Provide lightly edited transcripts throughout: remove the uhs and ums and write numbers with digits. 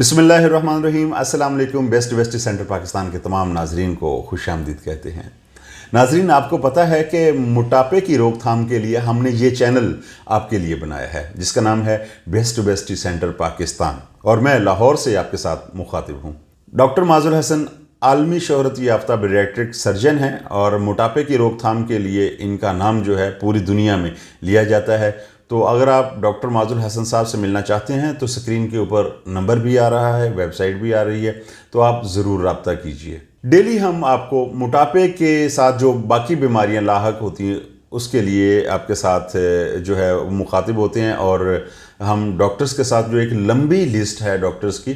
बिस्मिल्लाहिर्रहमानिर्रहीम। अस्सलाम वालेकुम। बेस्ट वेस्ट सेंटर पाकिस्तान के तमाम नाजरीन को खुशामदीद कहते हैं। नाजरीन, आपको पता है कि मोटापे की रोकथाम के लिए हमने ये चैनल आपके लिए बनाया है जिसका नाम है बेस्ट वेस्ट सेंटर पाकिस्तान, और मैं लाहौर से आपके साथ मुखातिब हूँ। डॉक्टर माजुल हसन आलमी शोहरत याफ्ता पीडियाट्रिक सर्जन हैं और मोटापे की रोकथाम के लिए इनका नाम जो है पूरी दुनिया में लिया जाता है। तो अगर आप डॉक्टर माजुल हसन साहब से मिलना चाहते हैं तो स्क्रीन के ऊपर नंबर भी आ रहा है, वेबसाइट भी आ रही है, तो आप ज़रूर रब्ता कीजिए। डेली हम आपको मोटापे के साथ जो बाकी बीमारियां लाहक होती हैं उसके लिए आपके साथ जो है मुखातिब होते हैं, और हम डॉक्टर्स के साथ जो एक लंबी लिस्ट है डॉक्टर्स की,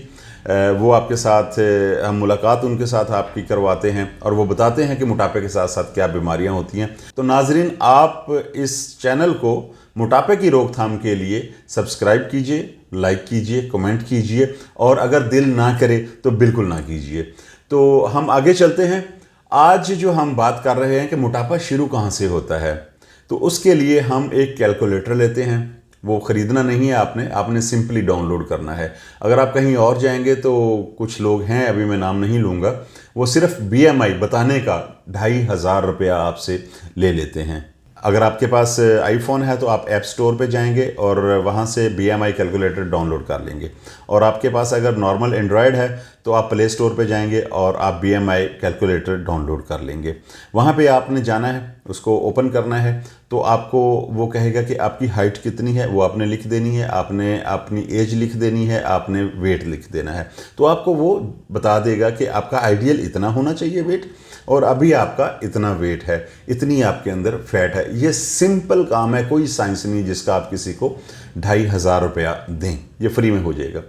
वो आपके साथ हम मुलाकात उनके साथ आपकी करवाते हैं और वो बताते हैं कि मोटापे के साथ साथ क्या बीमारियां होती हैं। तो नाजरीन, आप इस चैनल को मोटापे की रोकथाम के लिए सब्सक्राइब कीजिए, लाइक कीजिए, कमेंट कीजिए, और अगर दिल ना करे तो बिल्कुल ना कीजिए। तो हम आगे चलते हैं। आज जो हम बात कर रहे हैं कि मोटापा शुरू कहाँ से होता है, तो उसके लिए हम एक कैलकुलेटर लेते हैं। वो ख़रीदना नहीं है, आपने सिंपली डाउनलोड करना है। अगर आप कहीं और जाएंगे तो कुछ लोग हैं, अभी मैं नाम नहीं लूँगा, वो सिर्फ BMI बताने का 2500 रुपया आपसे ले लेते हैं। अगर आपके पास आईफोन है तो आप ऐप स्टोर पे जाएंगे और वहाँ से BMI कैलकुलेटर डाउनलोड कर लेंगे, और आपके पास अगर नॉर्मल एंड्रॉयड है तो आप प्ले स्टोर पे जाएंगे और आप BMI कैलकुलेटर डाउनलोड कर लेंगे। वहाँ पे आपने जाना है, उसको ओपन करना है, तो आपको वो कहेगा कि आपकी हाइट कितनी है, वो आपने लिख देनी है, आपने अपनी एज लिख देनी है, आपने वेट लिख देना है। तो आपको वो बता देगा कि आपका आइडियल इतना होना चाहिए वेट, और अभी आपका इतना वेट है, इतनी आपके अंदर फैट है। ये सिंपल काम है, कोई साइंस नहीं जिसका आप किसी को 2500 रुपया दें, ये फ्री में हो जाएगा।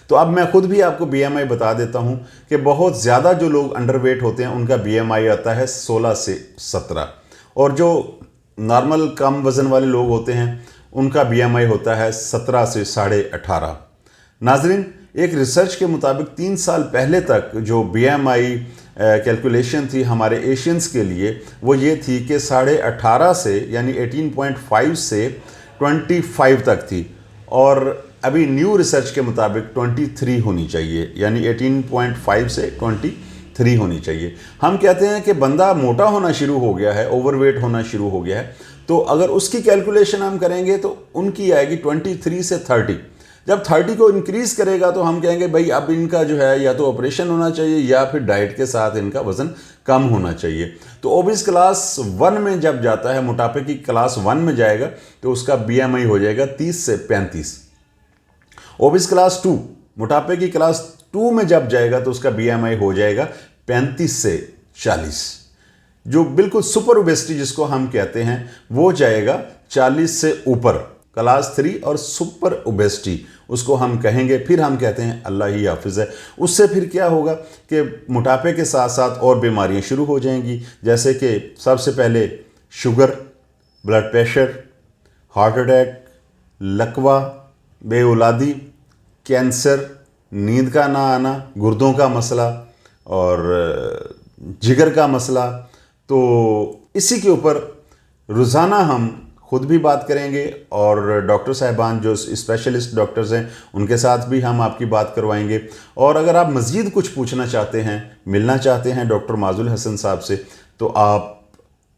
तो अब मैं खुद भी आपको BMI बता देता हूँ कि बहुत ज़्यादा जो लोग अंडरवेट होते हैं उनका BMI आता है 16 से 17, और जो नॉर्मल कम वज़न वाले लोग होते हैं उनका BMI होता है 17 से 18.5। नाजरीन, एक रिसर्च के मुताबिक 3 साल पहले तक जो BMI कैलकुलेशन थी हमारे एशियंस के लिए, वो ये थी कि 18.5 से यानी 18.5 से 25 तक थी, और अभी न्यू रिसर्च के मुताबिक 23 होनी चाहिए, यानी 18.5 से 23 होनी चाहिए। हम कहते हैं कि बंदा मोटा होना शुरू हो गया है, ओवरवेट होना शुरू हो गया है, तो अगर उसकी कैलकुलेशन हम करेंगे तो उनकी आएगी 23 से 30। जब 30 को इंक्रीज़ करेगा तो हम कहेंगे भाई अब इनका जो है या तो ऑपरेशन होना चाहिए या फिर डाइट के साथ इनका वज़न कम होना चाहिए। तो ओबीस क्लास 1 में जब जाता है, मोटापे की क्लास 1 में जाएगा, तो उसका BMI हो जाएगा 30 से 35। ओबीस क्लास 2, मोटापे की क्लास 2 में जब जाएगा तो उसका BMI हो जाएगा 35 से 40। जो बिल्कुल सुपर ओबेसिटी जिसको हम कहते हैं वो जाएगा 40 से ऊपर, क्लास 3 और सुपर ओबेसिटी उसको हम कहेंगे। फिर हम कहते हैं अल्लाह ही हाफिज़ है। उससे फिर क्या होगा कि मोटापे के साथ साथ और बीमारियां शुरू हो जाएंगी, जैसे कि सबसे पहले sugar, blood pressure, heart attack, लकवा, बेऔलादी, कैंसर, नींद का ना आना, गुर्दों का मसला और जिगर का मसला। तो इसी के ऊपर रोज़ाना हम खुद भी बात करेंगे, और डॉक्टर साहिबान जो स्पेशलिस्ट डॉक्टर्स हैं उनके साथ भी हम आपकी बात करवाएंगे। और अगर आप मज़ीद कुछ पूछना चाहते हैं, मिलना चाहते हैं डॉक्टर माजुल हसन साहब से, तो आप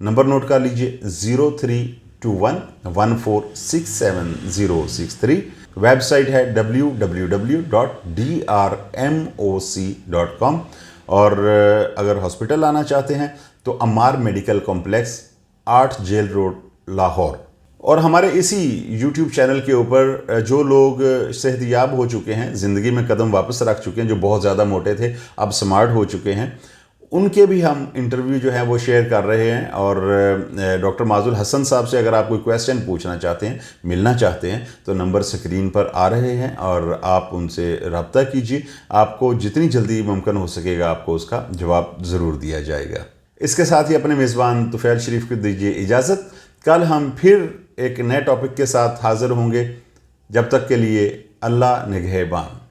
नंबर नोट कर लीजिए 0321146763। वेबसाइट है www.drmoc.com, और अगर हॉस्पिटल आना चाहते हैं तो Amar medical complex, 8 jail road, Lahore. और हमारे इसी YouTube चैनल के ऊपर जो लोग सेहतयाब हो चुके हैं, ज़िंदगी में कदम वापस रख चुके हैं, जो बहुत ज़्यादा मोटे थे अब स्मार्ट हो चुके हैं, उनके भी हम इंटरव्यू जो है वो शेयर कर रहे हैं। और डॉक्टर माजुल हसन साहब से अगर आप कोई क्वेश्चन पूछना चाहते हैं, मिलना चाहते हैं, तो नंबर स्क्रीन पर आ रहे हैं और आप उनसे रब्ता कीजिए। आपको जितनी जल्दी मुमकिन हो सकेगा आपको उसका जवाब ज़रूर दिया जाएगा। इसके साथ ही अपने मेज़बान तुफ़ैल शरीफ को दीजिए इजाज़त। कल हम फिर एक नए टॉपिक के साथ हाज़िर होंगे। जब तक के लिए अल्लाह निगहबान।